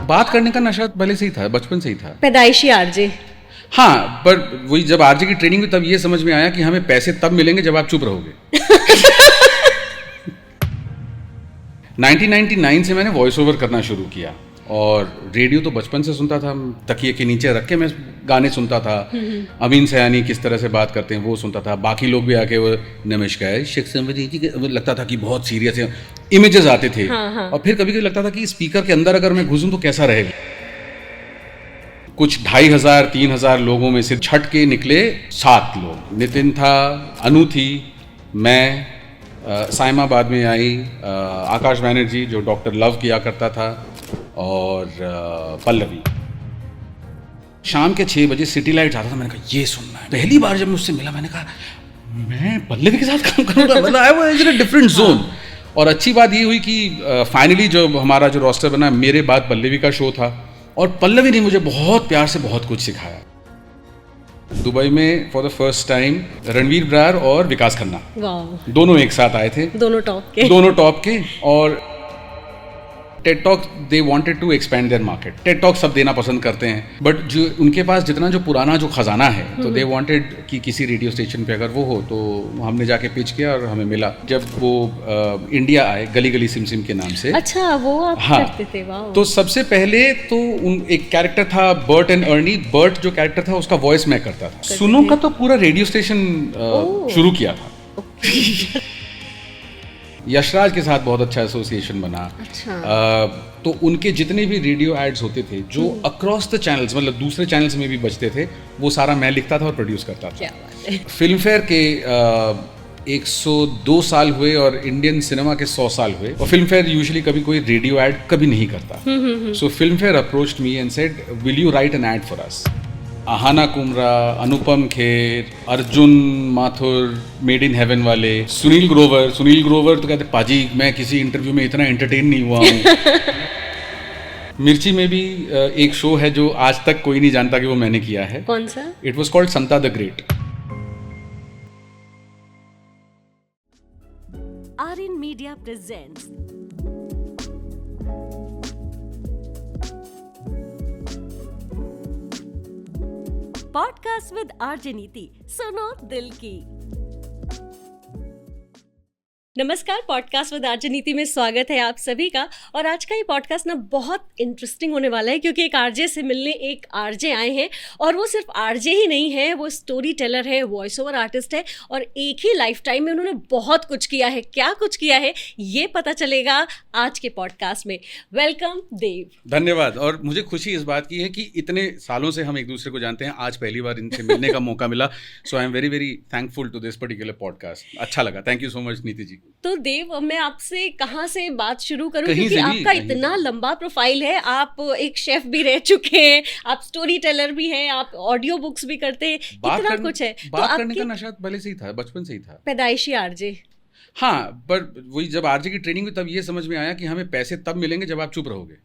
बात करने का नशा पहले से ही था, बचपन से ही था। पैदाइशी आरजे। हाँ, पर वही जब आरजे की ट्रेनिंग हुई तब ये समझ में आया कि हमें पैसे तब मिलेंगे जब आप चुप रहोगे। 1999 से मैंने वॉइस ओवर करना शुरू किया और रेडियो तो बचपन से सुनता था, तकिए के नीचे रख के मैं गाने सुनता था। अमीन सयानी किस तरह से बात करते हैं वो सुनता था, बाकी लोग भी आके वो नमस्कार शेखसमदी जी, लगता था कि बहुत सीरियस है, इमेजेस आते थे। और फिर कभी कभी लगता था कि स्पीकर के अंदर अगर मैं घुसूं तो कैसा रहेगा। कुछ 2500 3000 लोगों में से छट के निकले 7 लोग। नितिन था, अनु थी, मैं, साइमा बाद में आई, आकाश बैनर्जी जो डॉक्टर लव किया करता था, और पल्लवी। शाम के 6 बजे सिटी लाइट्स आता था, मैंने कहा ये सुनना है। पहली बार जब मैं उससे मिला मैंने कहा मैं पल्लवी के साथ काम करूँगा, मतलब I was in a different zone. और अच्छी बात ये हुई कि फाइनली जो हमारा जो रोस्टर बना, मेरे बाद पल्लवी का शो था और पल्लवी ने मुझे बहुत प्यार से बहुत कुछ सिखाया। दुबई में for the first time Ranveer Brar और विकास खन्ना दोनों एक साथ आए थे, दोनों टॉप के। और TED talk they wanted to expand their market. TED talk सब देना पसंद करते हैं, बट जो उनके पास जितना जो पुराना जो खजाना है, तो दे वांटेड कि किसी रेडियो स्टेशन पे अगर वो हो, तो हमने जाके पिच किया और हमें मिला। जब वो इंडिया आए गली गली सिम सिम के नाम से। अच्छा, वो आप करते थे? वाह। तो सबसे पहले तो एक कैरेक्टर था बर्ट एंड अर्नी। बर्ट जो कैरेक्टर था उसका वॉइस मैं करता था। सुनो का तो पूरा रेडियो स्टेशन शुरू किया था। यशराज के साथ बहुत अच्छा एसोसिएशन बना। अच्छा। तो उनके जितने भी रेडियो एड्स होते थे जो अक्रॉस द चैनल्स, मतलब दूसरे चैनल्स में भी बजते थे, वो सारा मैं लिखता था और प्रोड्यूस करता था। क्या बात है। फिल्म फेयर के 102 साल हुए और इंडियन सिनेमा के 100 साल हुए, और फिल्म फेयर यूजुअली कभी कोई रेडियो एड कभी नहीं करता। So Filmfare approached me and said will you write an ad for us. Aahana Kumra, Anupam Kher, Arjun Mathur, made in heaven वाले, सुनील ग्रोवर तो कहते पाजी मैं किसी इंटरव्यू में इतना एंटरटेन नहीं हुआ हूँ। मिर्ची में भी एक शो है जो आज तक कोई नहीं जानता कि वो मैंने किया है। कौन सा? It was called Santa the great. Aryan media presents podcast with RJ Niti, सुनो दिल की। नमस्कार, पॉडकास्ट विद आरजे नीति में स्वागत है आप सभी का। और आज का ये पॉडकास्ट ना बहुत इंटरेस्टिंग होने वाला है, क्योंकि एक आरजे से मिलने एक आरजे आए हैं, और वो सिर्फ आरजे ही नहीं है, वो स्टोरी टेलर है, वॉइस ओवर आर्टिस्ट है, और एक ही लाइफ टाइम में उन्होंने बहुत कुछ किया है। क्या कुछ किया है ये पता चलेगा आज के पॉडकास्ट में। वेलकम देव। धन्यवाद। और मुझे खुशी इस बात की है कि इतने सालों से हम एक दूसरे को जानते हैं, आज पहली बार इनसे मिलने का मौका मिला। So I am very very thankful to this particular podcast. अच्छा लगा, थैंक यू सो मच नीति जी। तो देव, मैं आपसे कहाँ से बात शुरू करूँ, क्योंकि आपका इतना लंबा प्रोफाइल है। आप एक शेफ भी रह चुके हैं, आप स्टोरी टेलर भी हैं, आप ऑडियो बुक्स भी करते हैं, इतना कुछ है। बात करने का नशा पहले से ही था, बचपन से ही था। पैदाइशी आरजे। हाँ, पर वही जब आरजे की ट्रेनिंग हुई तब ये समझ में आया कि हमें पैसे तब मिलेंगे जब आप चुप रहोगे।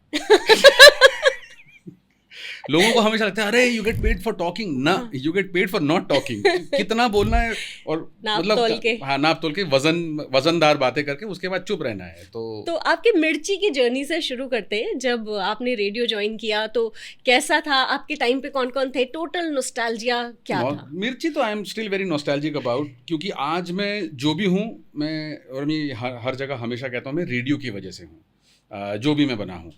लोगों को हमेशा लगता है अरे you get paid for talking, ना you get paid for not talking. कितना बोलना है और नाप तोल के वजनदार बातें करके उसके बाद चुप रहना है। तो आपकी मिर्ची की जर्नी से शुरू करते हैं। जब आपने रेडियो ज्वाइन किया तो कैसा था? आपके टाइम पे कौन कौन थे? टोटल नॉस्टैल्जिया क्या था? मिर्ची तो I am still very nostalgic about, क्योंकि आज मैं जो भी हूँ, मैं हर जगह हमेशा कहता हूँ मैं रेडियो की वजह से हूँ, जो भी मैं बना हूँ।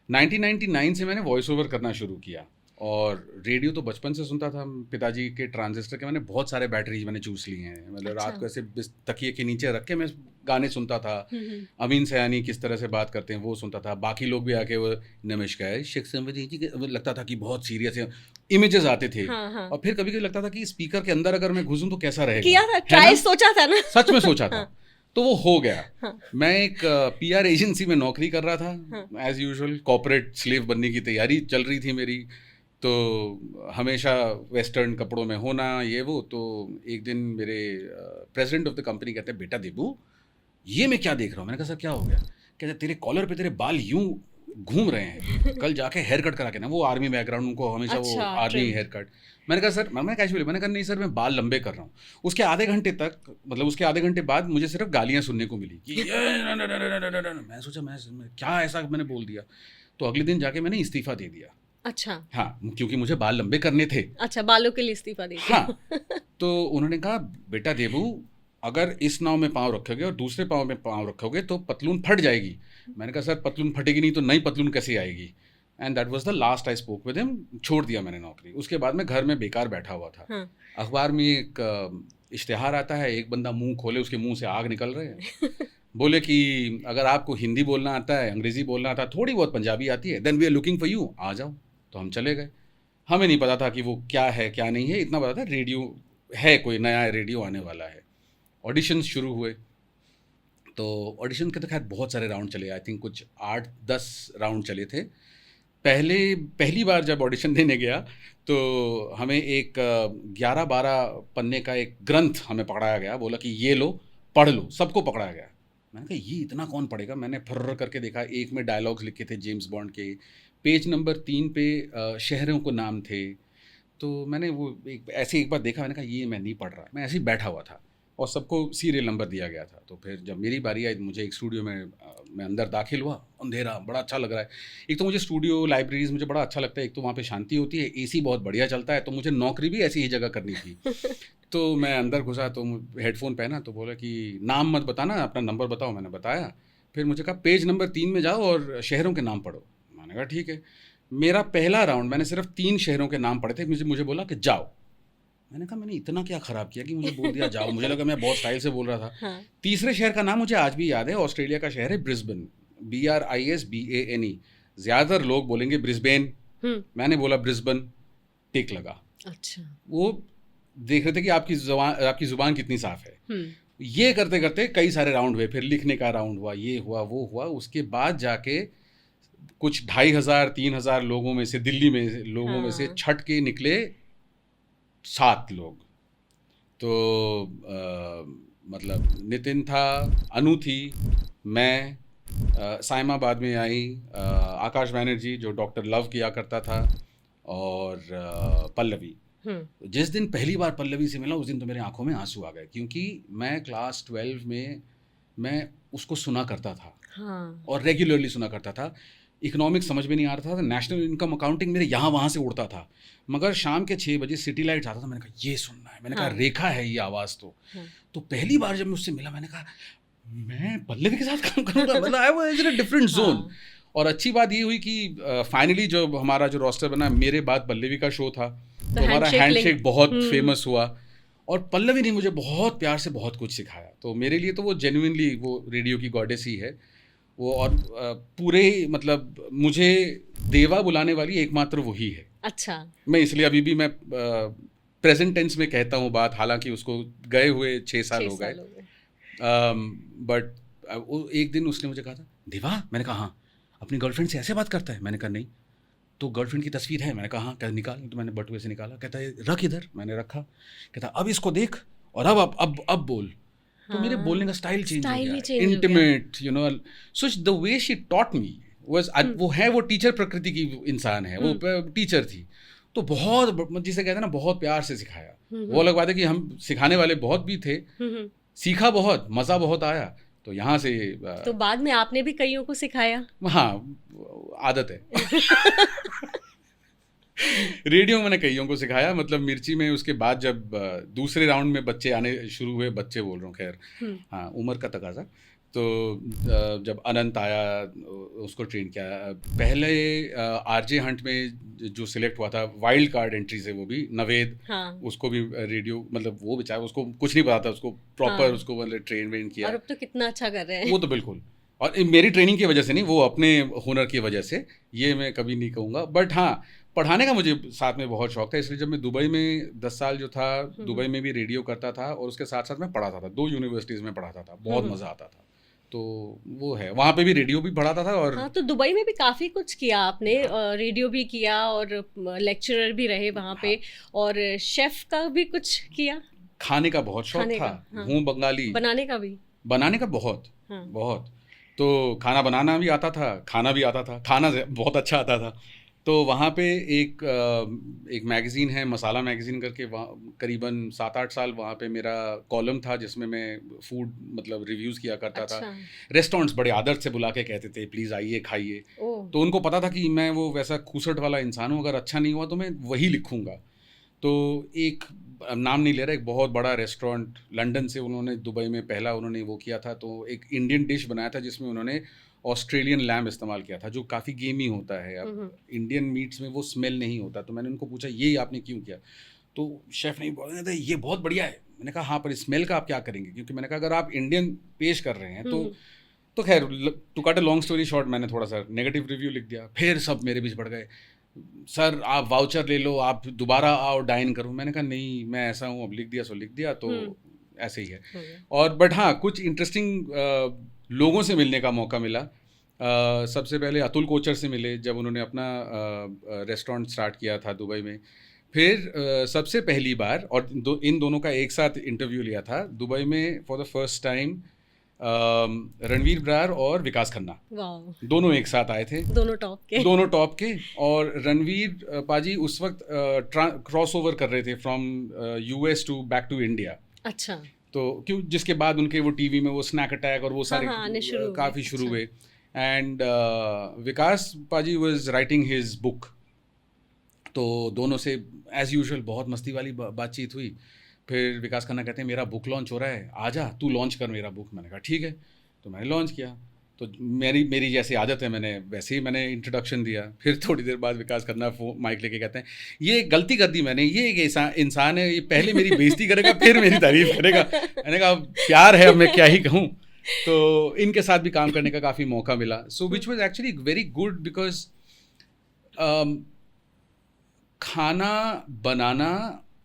1999 से मैंने वॉइस ओवर करना शुरू किया और रेडियो तो बचपन से सुनता था। पिताजी के ट्रांजिस्टर के मैंने बहुत सारे बैटरीज मैंने चूस लिए हैं। मतलब रात को ऐसे तकिए के नीचे रख के मैं गाने सुनता था। अमीन सयानी किस तरह से बात करते हैं वो सुनता था, बाकी लोग भी आके वो नमस्कार शेखसमदी जी, लगता था कि बहुत सीरियस है, इमेजेस आते थे। और फिर कभी कभी लगता था कि स्पीकर के अंदर अगर मैं घुसूं तो कैसा रहेगा। सोचा था ना, सच में सोचा था। तो वो हो गया। मैं एक पीआर एजेंसी में नौकरी कर रहा था। एज यूजुअल कॉर्पोरेट स्लेव बनने की तैयारी चल रही थी मेरी। तो हमेशा वेस्टर्न कपड़ों में होना ये वो। तो एक दिन मेरे प्रेसिडेंट ऑफ द कंपनी कहते हैं बेटा देबू ये मैं क्या देख रहा हूँ। मैंने कहा सर क्या हो गया? कहते तेरे कॉलर पे तेरे बाल यूं घूम रहे हैं, कल जाके हेयर कट करा के ना। वो आर्मी बैकग्राउंड, उनको हमेशा वो आर्मी हेयर कट। मैंने कहा सर, मैं कैजुअली मैंने कहा नहीं सर मैं बाल लंबे कर रहा हूँ। उसके आधे घंटे तक, मतलब उसके आधे घंटे बाद मुझे सिर्फ गालियाँ सुनने को मिली कि मैं सोचा मैं क्या ऐसा मैंने बोल दिया। तो अगले दिन जाके मैंने इस्तीफा दे दिया। अच्छा। हाँ, क्योंकि मुझे बाल लंबे करने थे। अच्छा, बालों के लिए इस्तीफा दे दिया। हाँ, तो उन्होंने कहा बेटा देबू, अगर इस नाव में पाँव रखोगे और दूसरे पाँव में पाँव रखोगे तो पतलून फट जाएगी। मैंने कहा सर पतलून फटेगी नहीं तो नई पतलून कैसे आएगी। And that was the last I spoke with him. छोड़ दिया मैंने नौकरी। उसके बाद मैं घर में बेकार बैठा हुआ था। हाँ। अखबार में एक इश्तेहार आता है, एक बंदा मुंह खोले उसके मुंह से आग निकल रहे हैं। बोले कि अगर आपको हिंदी बोलना आता है, अंग्रेज़ी बोलना आता है, थोड़ी बहुत पंजाबी आती है, then we are looking for you, आ जाओ। तो हम चले गए। हमें नहीं पता था कि वो क्या है क्या नहीं है, इतना पता था रेडियो है, कोई नया रेडियो आने वाला है। ऑडिशंस शुरू हुए। तो ऑडिशन के तो खैर बहुत सारे राउंड चले, आई थिंक कुछ 8-10 राउंड चले थे। पहली बार जब ऑडिशन देने गया तो हमें एक 11-12 पन्ने का एक ग्रंथ हमें पकड़ाया गया। बोला कि ये लो पढ़ लो, सबको पकड़ाया गया। मैंने कहा ये इतना कौन पढ़ेगा। मैंने फर्र करके देखा, एक में डायलॉग्स लिखे थे जेम्स बॉन्ड के, पेज नंबर 3 पे शहरों को नाम थे। तो मैंने वो ऐसे एक बार देखा, मैंने कहा ये मैं नहीं पढ़ रहा। मैं ऐसे ही बैठा हुआ था और सबको सीरियल नंबर दिया गया था। तो फिर जब मेरी बारी आई, मुझे एक स्टूडियो में मैं अंदर दाखिल हुआ। अंधेरा, बड़ा अच्छा लग रहा है। एक तो मुझे स्टूडियो लाइब्रेरीज मुझे बड़ा अच्छा लगता है, एक तो वहाँ पे शांति होती है, एसी बहुत बढ़िया चलता है। तो मुझे नौकरी भी ऐसी ही जगह करनी थी। तो मैं अंदर घुसा तो हेडफोन पहना तो बोला कि नाम मत बताना, अपना नंबर बताओ। मैंने बताया। फिर मुझे कहा पेज नंबर 3 में जाओ और शहरों के नाम पढ़ो। मैंने कहा ठीक है। मेरा पहला राउंड मैंने सिर्फ 3 शहरों के नाम पढ़े थे। मुझे बोला कि जाओ। मैंने कहा मैंने इतना क्या ख़राब किया कि मुझे बोल दिया जाओ। मुझे लगा मैं बहुत स्टाइल से बोल रहा था। हाँ। तीसरे शहर का नाम मुझे आज भी याद है। ऑस्ट्रेलिया का शहर है ब्रिस्बेन, BRISBANE। ज़्यादातर लोग बोलेंगे ब्रिस्बेन, मैंने बोला ब्रिस्बेन, टिक लगा। अच्छा। वो देख रहे थे कि आपकी ज़ुबान कितनी साफ़ है। ये करते करते कई सारे राउंड हुए। फिर लिखने का राउंड हुआ, ये हुआ वो हुआ। उसके बाद जाके कुछ 2500-3000 लोगों में से, दिल्ली में लोगों में से छट के निकले 7 लोग। तो मतलब नितिन था, अनु थी, मैं, साइमा बाद में आई, आकाश बैनर्जी जो डॉक्टर लव किया करता था, और पल्लवी। जिस दिन पहली बार पल्लवी से मिला उस दिन तो मेरे आंखों में आंसू आ गए, क्योंकि मैं क्लास 12 में मैं उसको सुना करता था। हाँ। और रेगुलरली सुना करता था। इकोनॉमिक्स समझ में नहीं आ रहा था, नेशनल इनकम अकाउंटिंग मेरे यहाँ वहाँ से उड़ता था। मगर शाम के 6 बजे सिटी लाइट्स आता था। मैंने कहा ये सुनना है। मैंने कहा रेखा है ये आवाज़ तो। तो पहली बार जब मैं उससे मिला मैंने कहा मैं पल्लवी के साथ काम करूँगा। मतलब I was in a different zone. और अच्छी बात ये हुई कि फाइनली जो हमारा जो रोस्टर बना, मेरे बाद पल्लवी का शो था, तो हमारा हैंडशेक बहुत फेमस हुआ। और पल्लवी ने मुझे बहुत प्यार से बहुत कुछ सिखाया। तो मेरे लिए तो वो जेन्युइनली वो रेडियो की गॉडेस ही है वो। और पूरे मतलब मुझे देवा बुलाने वाली एकमात्र वही है। अच्छा। मैं इसलिए अभी भी मैं प्रेजेंट टेंस में कहता हूँ बात, हालांकि उसको गए हुए 6 साल हो गए। बट एक दिन उसने मुझे कहा था देवा। मैंने कहा हाँ। अपनी गर्लफ्रेंड से ऐसे बात करता है? मैंने कहा नहीं। तो गर्लफ्रेंड की तस्वीर है? मैंने कहा हाँ। कहता निकाल। तो मैंने बटुए से निकाला। कहता है रख इधर। मैंने रखा। कहता अब इसको देख और अब बोल। तो मेरे बोलने का स्टाइल चेंज हो गया, intimate, you know. So the way she taught me was, वो टीचर प्रकृति की इंसान है, वो टीचर थी। तो बहुत, जिसे कहते हैं ना, बहुत प्यार से सिखाया। वो अलग बात है कि हम सिखाने वाले बहुत भी थे, सीखा बहुत, मज़ा बहुत आया। तो यहाँ से तो बाद में आपने भी कईयों को सिखाया? हाँ, आदत है। रेडियो में मैंने कईयों को सिखाया। मतलब मिर्ची में उसके बाद जब दूसरे राउंड में बच्चे आने शुरू हुए, बच्चे बोल रहा हूँ खैर, हाँ, उम्र का तकाजा। तो जब अनंत आया उसको ट्रेन किया। पहले आरजे हंट में जो सिलेक्ट हुआ था वाइल्ड कार्ड एंट्री से, वो भी नवेद, हाँ। उसको भी रेडियो, मतलब वो बेचारा, उसको कुछ नहीं पता था, उसको प्रॉपर, हाँ। उसको मतलब ट्रेन किया। और अब तो कितना अच्छा कर रहे हैं वो तो बिल्कुल। और मेरी ट्रेनिंग की वजह से नहीं, वो अपने हुनर की वजह से, ये मैं कभी नहीं कहूँगा। बट हाँ, पढ़ाने का मुझे साथ में बहुत शौक था। इसलिए जब मैं दुबई में 10 साल जो था, दुबई में भी रेडियो करता था और उसके साथ साथ मैं पढ़ाता था। 2 यूनिवर्सिटीज़ में पढ़ाता था, बहुत मज़ा आता था। तो वो है, वहाँ पे भी रेडियो भी पढ़ाता था। और हाँ, तो दुबई में भी काफ़ी कुछ किया आपने। हाँ। रेडियो भी किया और लेक्चरर भी रहे वहाँ पे। हाँ। और शेफ़ का भी कुछ किया? खाने का बहुत शौक था। हाँ। हूँ बंगाली। बनाने का भी? बनाने का बहुत, बहुत। तो खाना बनाना भी आता था, खाना भी आता था। खाना बहुत अच्छा आता था। तो वहाँ पे एक मैगज़ीन है मसाला मैगज़ीन करके, वहाँ करीबन 7-8 साल वहाँ पे मेरा कॉलम था जिसमें मैं फूड मतलब रिव्यूज़ किया करता था। रेस्टोरेंट्स बड़े आदर से बुला के कहते थे प्लीज़ आइए खाइए। तो उनको पता था कि मैं वो वैसा खूसट वाला इंसान हूँ, अगर अच्छा नहीं हुआ तो मैं वही लिखूँगा। तो एक नाम नहीं ले रहा, एक बहुत बड़ा रेस्टोरेंट लंदन से उन्होंने दुबई में पहला उन्होंने वो किया था, तो एक इंडियन डिश बनाया था जिसमें उन्होंने ऑस्ट्रेलियन लैम्ब इस्तेमाल किया था जो काफ़ी गेमी होता है। अब इंडियन मीट्स में वो स्मेल नहीं होता, तो मैंने उनको पूछा ये आपने क्यों किया, तो शेफ़ ने बोला था ये बहुत बढ़िया है। मैंने कहा हाँ पर स्मेल का आप क्या करेंगे, क्योंकि मैंने कहा अगर आप इंडियन पेश कर रहे हैं तो खैर to cut a long story short मैंने थोड़ा सा नेगेटिव रिव्यू लिख दिया। फिर सब मेरे बीच बढ़ गए, सर आप वाउचर ले लो, आप दोबारा आओ डाइन करो। मैंने कहा नहीं मैं ऐसा हूँ, अब लिख दिया सो लिख दिया, तो ऐसे ही है। और बट हाँ कुछ इंटरेस्टिंग लोगों से मिलने का मौका मिला। सबसे पहले अतुल कोचर से मिले जब उन्होंने अपना रेस्टोरेंट स्टार्ट किया था दुबई में। फिर सबसे पहली बार और इन दोनों का एक साथ इंटरव्यू लिया था दुबई में for the first time, Ranveer Brar और विकास खन्ना, दोनों एक साथ आए थे, दोनों टॉप के। और रणवीर पाजी उस वक्त क्रॉस ओवर कर रहे थे from US to back to India. अच्छा। तो क्यों जिसके बाद उनके वो टीवी में वो स्नैक अटैक और वो सारे काफ़ी शुरू हुए। एंड विकास पाजी वाज राइटिंग हिज बुक, तो दोनों से एज यूजुअल बहुत मस्ती वाली बातचीत हुई। फिर विकास खन्ना कहते हैं मेरा बुक लॉन्च हो रहा है, आजा तू लॉन्च कर मेरा बुक। मैंने कहा ठीक है, तो मैंने लॉन्च किया। तो मेरी जैसी आदत है वैसे ही मैंने इंट्रोडक्शन दिया। फिर थोड़ी देर बाद विकास खन्ना माइक लेके कहते हैं ये गलती कर दी मैंने, ये एक इंसान है, ये पहले मेरी बेइज्जती करेगा फिर मेरी तारीफ करेगा। मैंने कहा प्यार है, अब मैं क्या ही कहूँ। तो इनके साथ भी काम करने का काफ़ी मौका मिला। So which was actually very good because खाना बनाना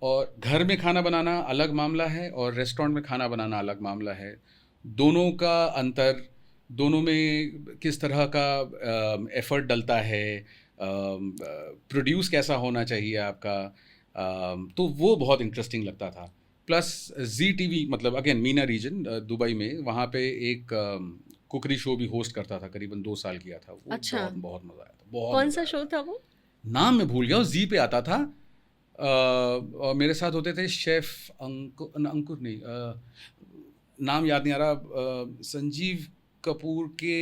और घर में खाना बनाना अलग मामला है और रेस्टोरेंट में खाना बनाना अलग मामला है। दोनों का अंतर, दोनों में किस तरह का एफर्ट डलता है, प्रोड्यूस कैसा होना चाहिए आपका, तो वो बहुत इंटरेस्टिंग लगता था। प्लस ZTV मतलब अगेन मीना रीजन दुबई में, वहाँ पे एक कुकरी शो भी होस्ट करता था, करीबन 2 साल किया था वो। अच्छा। बहुत मज़ा आया था। बहुत कौन सा शो था वो? नाम मैं भूल गया, जी पे आता था। और मेरे साथ होते थे शेफ अंकुर नहीं, नाम याद नहीं आ रहा, संजीव कपूर के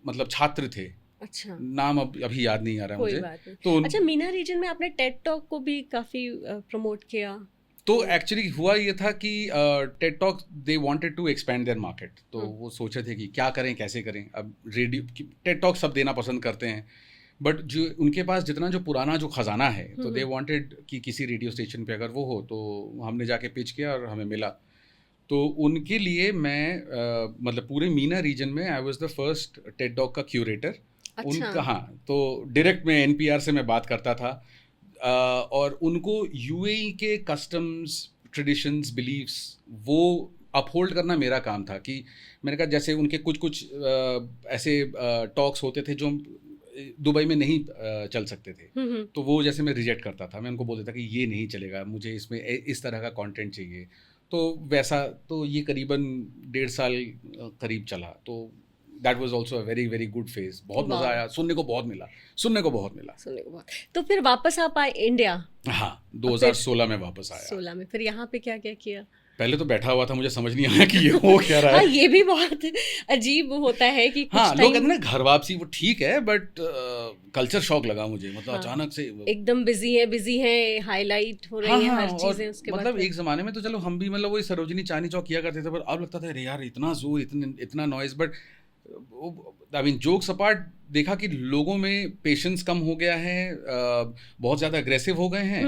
मतलब छात्र थे। अच्छा। नाम अभी याद नहीं आ रहा मुझे। तो अच्छा, मीना रीजन में आपने टेड टॉक को भी काफ़ी प्रमोट किया। तो एक्चुअली हुआ ये था कि TED talk they wanted to expand their market, तो वो सोचे थे कि क्या करें कैसे करें। अब रेडियो टेड टॉक सब देना पसंद करते हैं, बट जो उनके पास जितना जो पुराना जो खजाना है, तो दे वांटेड कि किसी रेडियो स्टेशन पे अगर वो हो, तो हमने जाके पिच किया और हमें मिला। तो उनके लिए मैं मतलब पूरे मीना रीजन में I was the first Ted talk का क्यूरेटर। उनका हाँ, तो डायरेक्ट में NPR से मैं बात करता था। और उनको UAE के कस्टम्स, ट्रेडिशंस, बिलीव्स वो अपहोल्ड करना मेरा काम था। कि मैंने कहा जैसे उनके कुछ ऐसे टॉक्स होते थे जो दुबई में नहीं चल सकते थे, तो वो जैसे मैं रिजेक्ट करता था। मैं उनको बोलता था कि ये नहीं चलेगा, मुझे इसमें इस तरह का कंटेंट चाहिए। तो वैसा तो ये करीबन 1.5 साल करीब चला। तो that was also a very very good phase. बहुत मज़ा आया, सुनने को बहुत मिला। तो फिर वापस आप आए इंडिया? हाँ, 2016 में वापस आया। 16 में फिर यहाँ पे क्या क्या किया? पहले तो बैठा हुआ था, मुझे समझ नहीं आया कि ये हो क्या रहा है। हाँ, ये भी बहुत अजीब होता है कि कुछ हाँ, लोग कहते हैं ना घर वापसी, वो ठीक है, बट कल्चर शॉक लगा मुझे। मतलब अचानक से एकदम बिजी है, हाईलाइट हो रही है हर चीजें। उसके बाद मतलब एक जमाने में तो चलो हम भी मतलब वही सरोजिनी चांदनी चौक किया करते थे, पर अब लगता था अरे यार इतना जोर, इतना noise. But I mean jokes apart, देखा कि लोगों में पेशेंस कम हो गया है, बहुत ज़्यादा अग्रेसिव हो गए हैं,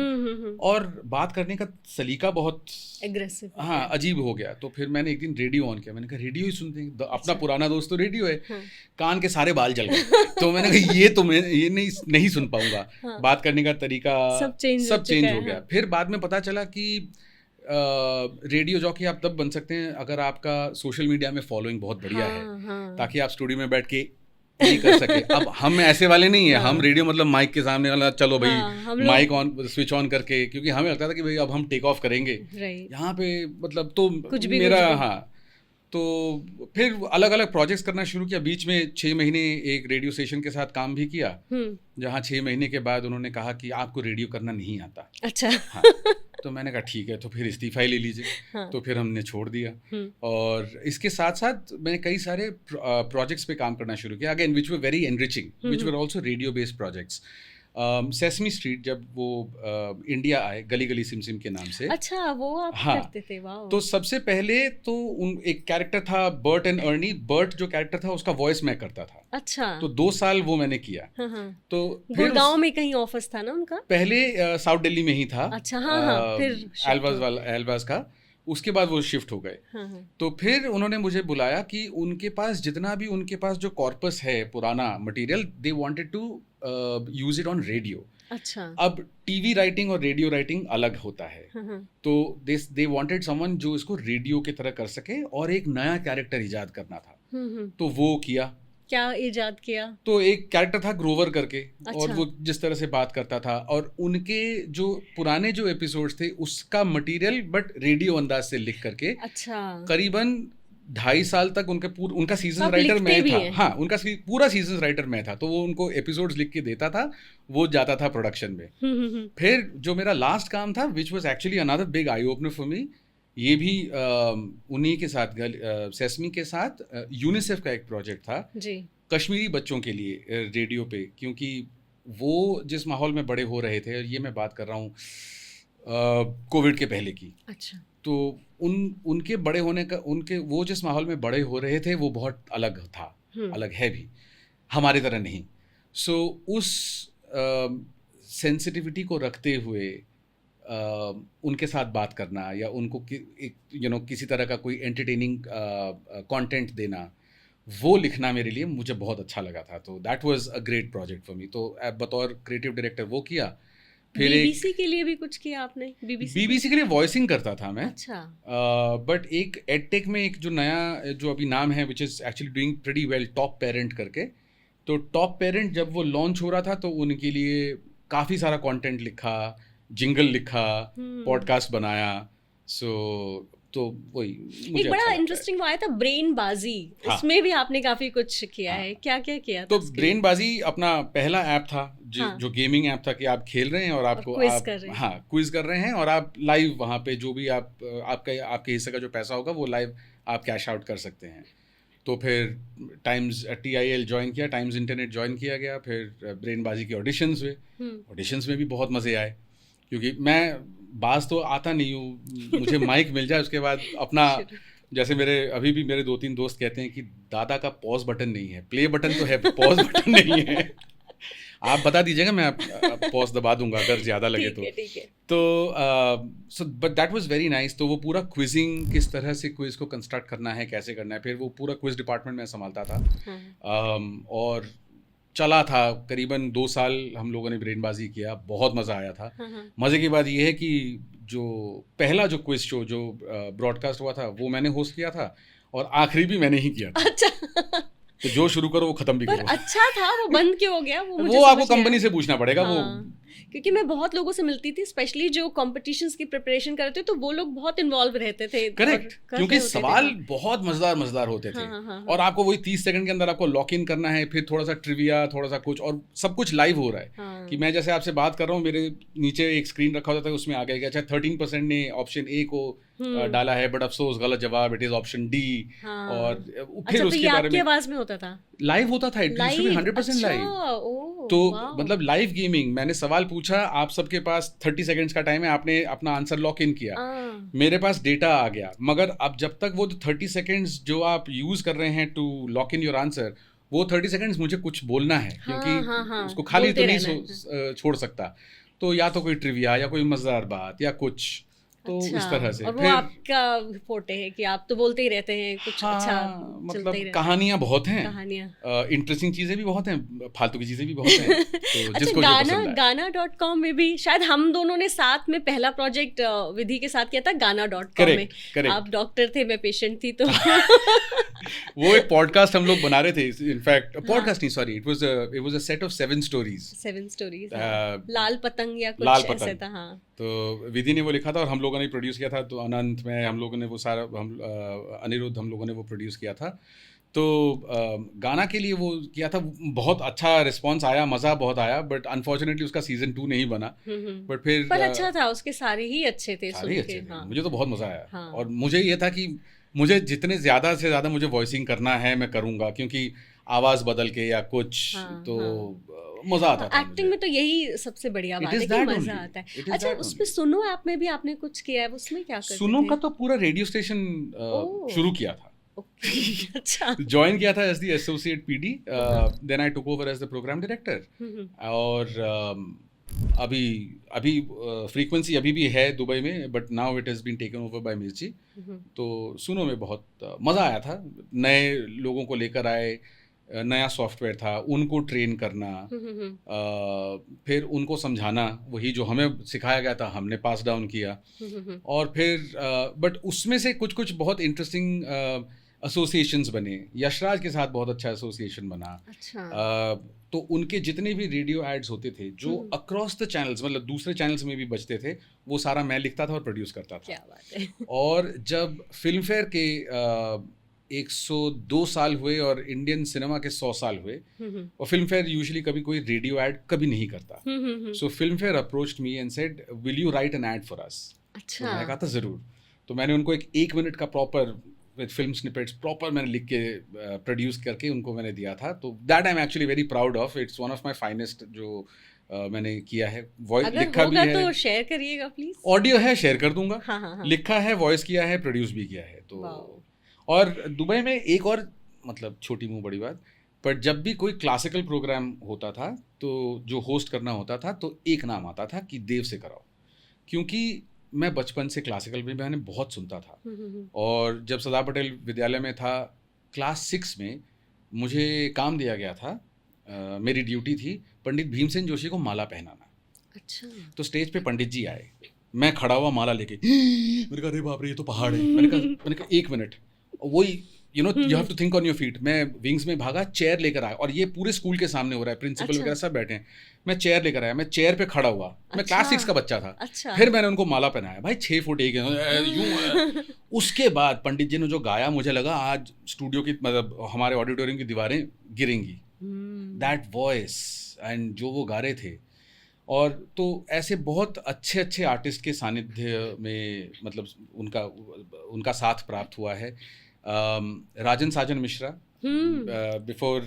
और बात करने का सलीका बहुत एग्रेसिव, हाँ, अजीब हो गया। तो फिर मैंने एक दिन रेडियो ऑन किया। मैंने कहा रेडियो ही सुनते हैं, अपना पुराना दोस्त तो रेडियो है। कान के सारे बाल जल गए। तो मैंने कहा ये तो मैं ये नहीं सुन पाऊंगा। बात करने का तरीका सब चेंज हो गया। फिर बाद में पता चला कि रेडियो जॉकी आप तब बन सकते हैं अगर आपका सोशल मीडिया में फॉलोइंग बहुत बढ़िया है, ताकि आप स्टूडियो में बैठ के नहीं कर सके। अब हम ऐसे वाले नहीं है। हम रेडियो मतलब माइक के सामने वाला, चलो भाई माइक ऑन, स्विच ऑन करके, क्योंकि हमें लगता था कि भाई अब हम टेक ऑफ करेंगे। यहाँ पे मतलब तो कुछ भी मेरा हाँ, तो फिर अलग अलग प्रोजेक्ट्स करना शुरू किया। बीच में 6 महीने एक रेडियो स्टेशन के साथ काम भी किया, जहाँ 6 महीने के बाद उन्होंने कहा कि आपको रेडियो करना नहीं आता। अच्छा। हाँ, तो मैंने कहा ठीक है, तो फिर इस्तीफा ही ले लीजिए। हाँ। तो फिर हमने छोड़ दिया, और इसके साथ साथ मैंने कई सारे प्रोजेक्ट्स पे काम करना शुरू किया, again which were very enriching, which were also radio based projects. Sesame street जब वो इंडिया आए, गली गली सिम सिम के नाम से। अच्छा, वो आप हाँ, करते थे? वाह। तो सबसे पहले तो एक कैरेक्टर था बर्ट एंड अर्नी। बर्ट जो कैरेक्टर था उसका वॉइस मैं करता था। अच्छा। तो 2 साल वो मैंने किया। हाँ। तो गुड़गांव में कहीं ऑफिस था ना उनका? पहले साउथ दिल्ली में ही था। अच्छा। हाँ, फिर एल्बाज का। उसके बाद वो शिफ्ट हो गए। तो फिर उन्होंने मुझे बुलाया कि उनके पास जितना भी उनके पास जो कॉर्पस है पुराना material, they wanted to use it on radio. अच्छा। अब टीवी राइटिंग और रेडियो राइटिंग अलग होता है। तो दे वांटेड समवन जो इसको रेडियो की तरह कर सके, और एक नया कैरेक्टर इजाद करना था। तो वो किया। क्या इजाद किया? तो एक कैरेक्टर था ग्रोवर करके। अच्छा। और वो जिस तरह से बात करता था, और उनके जो पुराने जो एपिसोड्स थे उसका मटेरियल बट रेडियो अंदाज से लिख करके। अच्छा। करीबन 2.5 साल तक उनका सीजन राइटर मैं था। हाँ, उनका पूरा सीजन राइटर मैं था। तो वो उनको एपिसोड्स लिख के देता था, वो जाता था प्रोडक्शन में। फिर जो मेरा लास्ट काम था, which was actually another big eye opener for me, ये भी उन्हीं के साथ, सेसमी के साथ यूनिसेफ का एक प्रोजेक्ट था जी, कश्मीरी बच्चों के लिए रेडियो पे। क्योंकि वो जिस माहौल में बड़े हो रहे थे, और ये मैं बात कर रहा हूँ कोविड के पहले की। अच्छा। तो उनके बड़े होने का, वो जिस माहौल में बड़े हो रहे थे वो बहुत अलग था, अलग है भी, हमारे तरह नहीं। सो उस सेंसिटिविटी को रखते हुए उनके साथ बात करना, या उनको किसी तरह का कोई एंटरटेनिंग कंटेंट देना, वो लिखना मेरे लिए मुझे बहुत अच्छा लगा था। तो that was a great project for me. तो बतौर क्रिएटिव डायरेक्टर वो किया। फिर बीबीसी के लिए भी कुछ किया आपने? बीबीसी के लिए वॉइसिंग करता था मैं। अच्छा। बट एक एडटेक में एक जो नया जो अभी नाम है, which is actually doing pretty well, top parent करके। तो टॉप पेरेंट जब वो लॉन्च हो रहा था, तो उनके लिए काफ़ी सारा कंटेंट लिखा, जिंगल लिखा, पॉडकास्ट बनाया। तो वही मुझे एक बड़ा अच्छा इंटरेस्टिंग वो आया था ब्रेन बाजी। हाँ। उसमें भी आपने काफी कुछ किया है। क्या क्या किया था? तो ब्रेन बाजी अपना पहला ऐप था जो गेमिंग ऐप था, कि आप खेल रहे हैं और आपको क्विज कर रहे हैं। हाँ, क्विज कर रहे हैं, और आप लाइव वहाँ पे जो भी आपके हिस्से का जो पैसा होगा वो लाइव आप कैश आउट कर सकते हैं। तो फिर टाइम्स TIL ज्वाइन किया, टाइम्स इंटरनेट ज्वाइन किया गया। फिर ब्रेन बाजी के ऑडिशंस हुए। ऑडिशंस में भी बहुत मज़े आए, क्योंकि मैं बाज तो आता नहीं हूँ, मुझे माइक मिल जाए उसके बाद अपना, जैसे अभी भी मेरे 2-3 दोस्त कहते हैं कि दादा का पॉज बटन नहीं है, प्ले बटन तो है, पॉज बटन नहीं है। आप बता दीजिएगा, मैं पॉज दबा दूंगा अगर ज़्यादा लगे तो। तो but that was very nice. तो वो पूरा क्विजिंग, किस तरह से क्विज को कंस्ट्रक्ट करना है, कैसे करना है, फिर वो पूरा क्विज डिपार्टमेंट में संभालता था। और चला था करीबन 2 साल हम लोगों ने ब्रेनबाजी किया, बहुत मज़ा आया था। मज़े की बात यह है कि जो पहला जो क्विज शो जो ब्रॉडकास्ट हुआ था वो मैंने होस्ट किया था, और आखिरी भी मैंने ही किया था। अच्छा। तो जो शुरू करो वो ख़त्म भी करो। अच्छा था, वो बंद क्यों हो गया? वो आपको कंपनी से पूछना पड़ेगा। वो क्योंकि मैं बहुत लोगों से मिलती थी, स्पेशली जो कॉम्पिटिशन्स की प्रिपरेशन करते थे, तो वो लोग बहुत इन्वॉल्व रहते थे। करेक्ट, क्योंकि सवाल बहुत मजेदार होते थे। और आपको वही 30 सेकंड के अंदर आपको लॉक इन करना है, फिर थोड़ा सा ट्रिविया, थोड़ा सा कुछ, और सब कुछ लाइव हो रहा है। कि मैं जैसे आपसे बात कर रहा हूँ, मेरे नीचे एक स्क्रीन रखा होता था, उसमें आ गया कि अच्छा 13% ने ऑप्शन ए को डाला है, बट अफसोस गलत जवाब, इट इज ऑप्शन डी। और फिर उसके बारे में आवाज में होता था, लाइव होता था, it used to be 100% live. तो मतलब लाइव गेमिंग, मैंने सवाल पूछा, आप सबके पास 30 सेकंड्स का टाइम है, आपने अपना आंसर लॉक इन किया, मेरे पास डेटा आ गया, मगर अब जब तक वो 30 सेकंड्स जो आप यूज कर रहे हैं to lock in your answer, वो 30 सेकंड्स मुझे कुछ बोलना है, क्योंकि उसको खाली तो नहीं छोड़ सकता। तो या तो कोई ट्रिविया या कोई मजेदार बात या कुछ, तो इस तरह से। और वो आपका फोटे है कि आप तो बोलते ही रहते हैं कुछ। हाँ, अच्छा, मतलब कहानियां बहुत हैं, इंटरेस्टिंग चीजें भी बहुत हैं, फालतू की चीजें भी बहुत हैं। तो जिसको जो पसंद है। गाना.com में भी शायद हम दोनों ने साथ में पहला प्रोजेक्ट विधि के साथ किया था, गाना.com में। आप डॉक्टर थे, मैं पेशेंट थी, तो वो एक पॉडकास्ट हम लोग बना रहे थे। इनफैक्ट पॉडकास्ट नहीं, sorry, it was a set of 7 stories. Lal Patang या कुछ ऐसा था। हाँ, तो विधि ने वो लिखा था और हम लोगों लोगों ने प्रोड्यूस किया था, तो अनंत में हम लोगों ने वो सारा अनिरुद्ध हम लोगों ने वो प्रोड्यूस किया था। तो गाना के लिए वो किया था, बहुत अच्छा रिस्पांस आया, मज़ा बहुत आया, बट अनफॉर्चुनेटली उसका सीजन 2 नहीं बना। बट फिर पर अच्छा था, उसके सारे ही अच्छे थे, सारे सुन अच्छे के। थे, हाँ। मुझे तो बहुत मज़ा आया। हाँ। और मुझे ये था कि मुझे जितने ज़्यादा से ज़्यादा मुझे वॉइसिंग करना है मैं करूँगा, क्योंकि आवाज़ बदल के या कुछ, हाँ, तो हाँ। मज़ा आता था एक्टिंग में तो यही सबसे बढ़िया It बात is है कि that मजा only. आता है। It is अच्छा, that उस only. पे सुनो ऐप में भी आपने कुछ किया है, उसमें क्या करते सुनो थे? का तो पूरा रेडियो स्टेशन ओह। शुरू किया था, ओके, अच्छा। ज्वाइन किया था as the associate PD, then I took over as the program director. और अभी अभी फ्रीक्वेंसी अभी भी है दुबई में, but now it has been taken over by Mirchi. तो सुनो में बहुत मज़ा आया था, नए लोगों को लेकर आए, नया सॉफ्टवेयर था, उनको ट्रेन करना, फिर उनको समझाना, वही जो हमें सिखाया गया था हमने पास डाउन किया। और फिर बट उसमें से कुछ कुछ बहुत इंटरेस्टिंग एसोसिएशंस बने। यशराज के साथ बहुत अच्छा एसोसिएशन बना। अच्छा। तो उनके जितने भी रेडियो एड्स होते थे जो अक्रॉस द चैनल्स, मतलब दूसरे चैनल्स में भी बजते थे, वो सारा मैं लिखता था और प्रोड्यूस करता था। क्या बात है। और जब फिल्म फेयर के 102 साल हुए और इंडियन सिनेमा के 100 साल हुए, और फिल्म फेयर यूजुअली कभी कोई रेडियो एड कभी नहीं करता, so Filmfare approached me and said will you write an ad for us. अच्छा। तो मैंने कहा था ज़रूर। तो मैंने उनको एक मिनट का proper with film snippets proper मैंने लिख के प्रोड्यूस करके उनको मैंने दिया था। तो that I am actually very proud of, it's one of my finest जो मैंने किया है। वॉइस अगर लिखा भी होगा है, तो शेयर करिएगा प्लीज। ऑडियो है शेयर कर दूंगा। हाँ, हाँ, हाँ। लिखा है, वॉइस किया है, प्रोड्यूस भी किया है। तो वाओ। और दुबई में एक और, मतलब छोटी मुंह बड़ी बात, पर जब भी कोई क्लासिकल प्रोग्राम होता था तो जो होस्ट करना होता था तो एक नाम आता था कि देव से कराओ, क्योंकि मैं बचपन से क्लासिकल भी मैंने बहुत सुनता था। और जब सरदार पटेल विद्यालय में था क्लास 6 में मुझे काम दिया गया था, मेरी ड्यूटी थी पंडित भीमसेन जोशी को माला पहनाना। अच्छा। तो स्टेज पे पंडित जी आए, मैं खड़ा हुआ माला लेके, मैंने कहा अरे बाप रे ये तो पहाड़ है। मैंने कहा एक मिनट, वही you know you have to think on your feet. मैं विंग्स में भागा, चेयर लेकर आया, और ये पूरे स्कूल के सामने हो रहा है, प्रिंसिपल वगैरह सब बैठे हैं। मैं चेयर लेकर आया, मैं चेयर पे खड़ा हुआ, मैं क्लास 6 का बच्चा था। अच्छा। फिर मैंने उनको माला पहनाया, भाई 6 फुट 1 यूं। उसके बाद पंडित जी ने जो गाया, मुझे लगा आज स्टूडियो की, मतलब हमारे ऑडिटोरियम की दीवारें गिरेंगी। दैट वॉइस एंड जो वो गा रहे थे। और तो ऐसे बहुत अच्छे अच्छे आर्टिस्ट के सानिध्य में, मतलब उनका साथ प्राप्त हुआ है। Rajan Sajan Mishra, before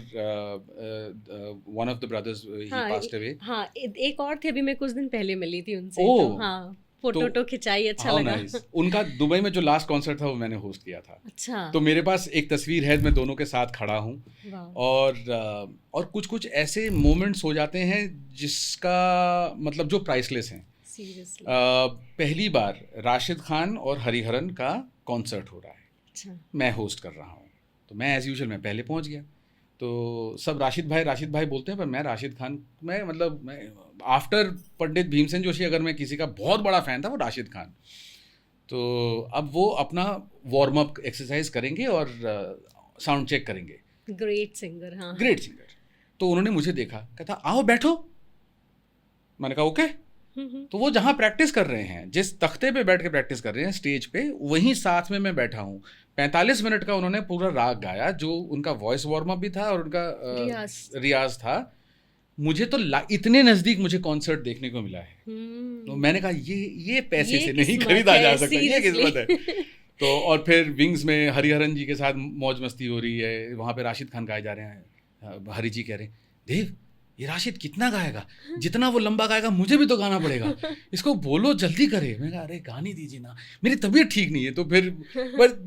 one of the brothers he passed away. हाँ, एक और थे, अभी मैं कुछ दिन पहले मिली थी उनसे। ओह। तो हाँ, फोटो खिंचाई, अच्छा How लगा। nice. उनका दुबई में जो लास्ट कॉन्सर्ट था वो मैंने होस्ट किया था। अच्छा। तो मेरे पास एक तस्वीर है, मैं दोनों के साथ खड़ा हूँ। वाह। और कुछ कुछ ऐसे मोमेंट्स हो जाते हैं जिसका मतलब जो प्राइसलेस हैं। सीरियसली। पहली बार राशिद खान और हरिहरन का कॉन्सर्ट हो रहा है, अच्छा। मैं होस्ट कर रहा हूँ। तो मैं एज यूजुअल मैं पहले पहुँच गया, तो सब राशिद भाई बोलते हैं, पर मैं राशिद खान, मैं आफ्टर पंडित भीमसेन जोशी अगर मैं किसी का बहुत बड़ा फ़ैन था वो राशिद खान। तो अब वो अपना वार्म अप एक्सरसाइज करेंगे और साउंड चेक करेंगे। Great singer. हाँ। Great singer. तो उन्होंने मुझे देखा, कहता आओ बैठो। मैंने कहा ओके। तो वो जहाँ प्रैक्टिस कर रहे हैं, जिस तख्ते पे बैठ के प्रैक्टिस कर रहे हैं स्टेज पे, वहीं साथ में मैं बैठा हूँ। 45 मिनट का उन्होंने पूरा राग गाया, जो उनका वॉइस वार्म अप भी था और उनका रियाज था। मुझे तो इतने नज़दीक मुझे कॉन्सर्ट देखने को मिला है। तो मैंने कहा ये पैसे से नहीं खरीदा जा सकता, ये किस्मत है। तो और फिर विंग्स में हरिहरन जी के साथ मौज मस्ती हो रही है, वहाँ पे राशिद खान गाए जा रहे हैं। हरि जी कह रहे हैं, देव ये राशिद कितना गाएगा, जितना वो लंबा गाएगा मुझे भी तो गाना पड़ेगा, इसको बोलो जल्दी करे। मैं कहा अरे गाने दीजिए ना, मेरी तबीयत ठीक नहीं है। तो फिर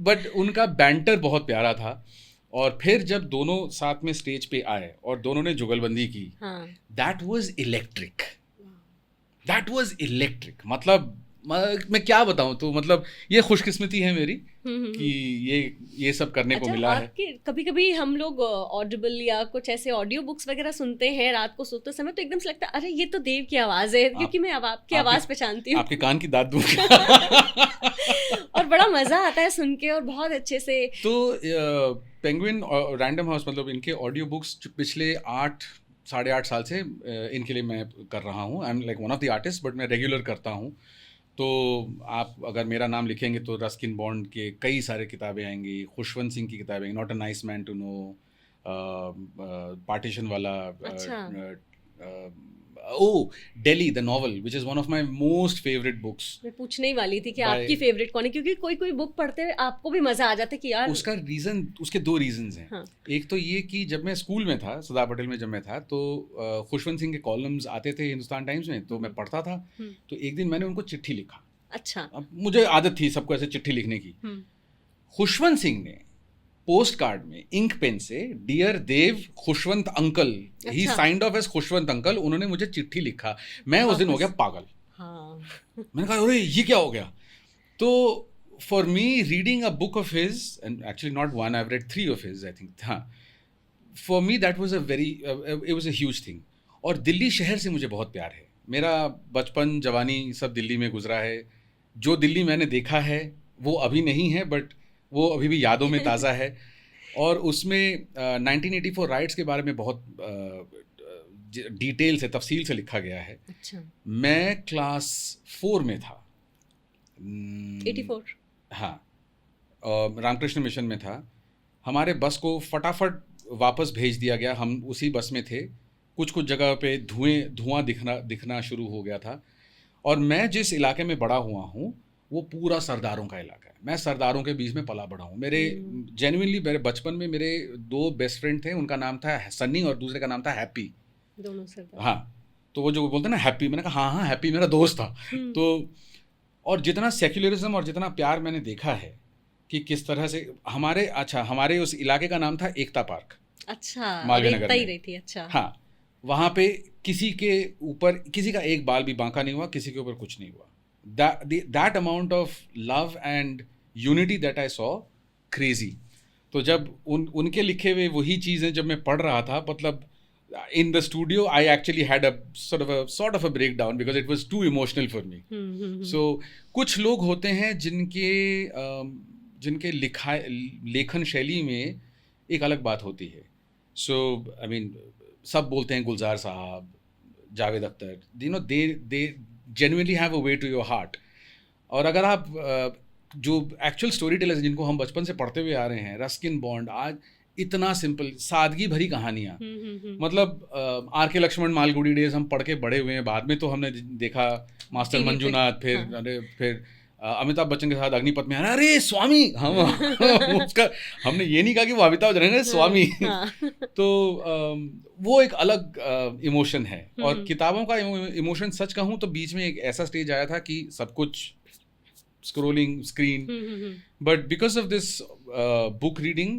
बट उनका बैंटर बहुत प्यारा था। और फिर जब दोनों साथ में स्टेज पे आए और दोनों ने जुगलबंदी की, दैट वाज इलेक्ट्रिक। मतलब मैं क्या बताऊं, तो मतलब ये खुशकिस्मती है मेरी कि ये सब करने को मिला है। कभी कभी हम लोग ऑडिबल या कुछ ऐसे ऑडियो बुक्स वगैरह सुनते हैं रात को सोते समय, तो एकदम से लगता है अरे ये तो देव की आवाज है, क्योंकि मैं आपकी आवाज पहचानती हूँ। आपके कान की दाद दूंगा। और बड़ा मजा आता है सुन के, और बहुत अच्छे से। तो पेंगुइन और रैंडम हाउस, मतलब इनके ऑडियो बुक्स पिछले 8-8.5 साल से इनके लिए मैं कर रहा हूँ। I am like one of the artist, but मैं रेगुलर करता हूँ। तो आप अगर मेरा नाम लिखेंगे तो रस्किन बॉन्ड के कई सारे किताबें आएंगी, खुशवंत सिंह की किताबें, not a nice man to know, partition वाला, Delhi the novel which is one of my most favourite books. मैं पूछने ही वाली थी कि By- आपकी फेवरेट कौन है, क्योंकि कोई कोई बुक पढ़ते हुए आपको भी मजा आ जाता है कि यार उसका रीज़न, उसके दो रीजंस हैं। हाँ। एक तो ये कि जब मैं स्कूल में था, सरदार पटेल में जब मैं था, तो खुशवंत सिंह के कॉलम्स आते थे हिंदुस्तान टाइम्स में, तो मैं पढ़ता था। तो एक दिन मैंने उनको चिट्ठी लिखा। अच्छा। अब मुझे आदत थी सबको ऐसे चिट्ठी लिखने की। खुशवंत सिंह ने पोस्ट कार्ड में इंक पेन से dear Dev Khushwant uncle, he अच्छा। Signed off as Khushwant uncle, उन्होंने मुझे चिट्ठी लिखा। मैं उस दिन हो गया पागल। हाँ। मैंने कहा अरे ये क्या हो गया। तो for me reading a book of his, and actually not one, I have read 3 of his I think, हाँ, for me that was a very, it was a huge thing. और दिल्ली शहर से मुझे बहुत प्यार है। मेरा बचपन जवानी सब दिल्ली में गुजरा है। जो दिल्ली मैंने देखा है वो अभी नहीं है, बट वो अभी भी यादों में ताज़ा है। और उसमें 1984 राइट्स के बारे में बहुत डिटेल से, तफसील से लिखा गया है। अच्छा। मैं क्लास 4 में था। 84। हाँ, रामकृष्ण मिशन में था। हमारे बस को फटाफट वापस भेज दिया गया। हम उसी बस में थे। कुछ कुछ जगह पे धुआं दिखना शुरू हो गया था। और मैं जिस इलाके में बड़ा हुआ हूँ वो पूरा सरदारों का इलाका है। मैं सरदारों के बीच में पला बड़ा हूँ। मेरे जेन्युइनली मेरे बचपन में मेरे 2 बेस्ट फ्रेंड थे। उनका नाम था सन्नी और दूसरे का नाम था हैप्पी। दोनों सरदार। हाँ, तो वो जो बोलते हैं ना हैप्पी, मैंने कहा हाँ हैप्पी मेरा दोस्त था। तो और जितना सेक्युलरिज्म और जितना प्यार मैंने देखा है कि किस तरह से हमारे उस इलाके का नाम था एकता पार्क। अच्छा, मालवीय नगर एकता ही में। रही थी। अच्छा। हाँ, वहाँ पे किसी के ऊपर किसी का एक बाल भी बांका नहीं हुआ, किसी के ऊपर कुछ नहीं हुआ। That amount of love and unity that I saw, crazy. तो जब उनके लिखे हुए वही चीज़ें जब मैं पढ़ रहा था, मतलब in the studio I actually had a sort of a breakdown because it was too emotional for me. So कुछ लोग होते हैं जिनके लेखन शैली में एक अलग बात होती है। So I mean सब बोलते हैं गुलजार साहब, Javed Akhtar, you know they genuinely have a way to your heart. और अगर आप जो एक्चुअल स्टोरी टेलर्स जिनको हम बचपन से पढ़ते हुए आ रहे हैं, रस्किन बॉन्ड, आज इतना सिंपल सादगी भरी कहानियाँ, मतलब आर के लक्ष्मण मालगुडी डेज हम पढ़ के बड़े हुए हैं। बाद में तो हमने देखा मास्टर मंजुनाथ, फिर अमिताभ बच्चन के साथ अग्निपथ में, अरे स्वामी, हम उसका हमने ये नहीं कहा कि वो अमिताभ बच्चन है, स्वामी। तो वो एक अलग इमोशन है। और किताबों का इमोशन सच कहूँ तो बीच में एक ऐसा स्टेज आया था कि सब कुछ scrolling screen, but because of this book reading